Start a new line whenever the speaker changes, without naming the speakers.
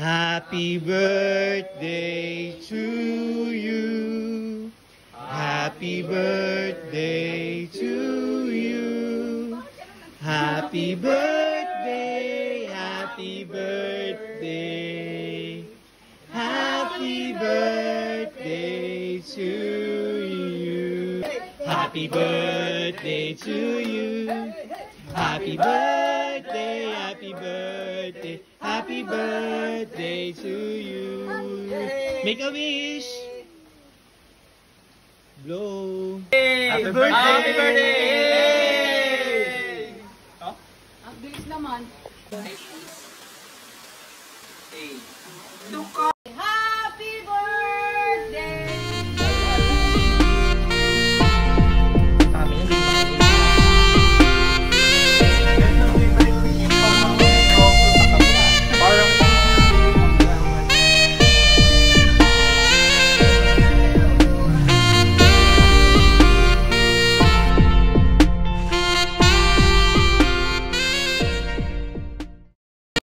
Happy birthday to you. Happy birthday to you. Happy birthday, happy birthday. Happy birthday to you. Happy birthday to you. Happy birthday, happy birthday. Happy birthday to you. Make a wish. Blow.
Happy birthday! Happy birthday!
Ang bilis naman.
Tuka!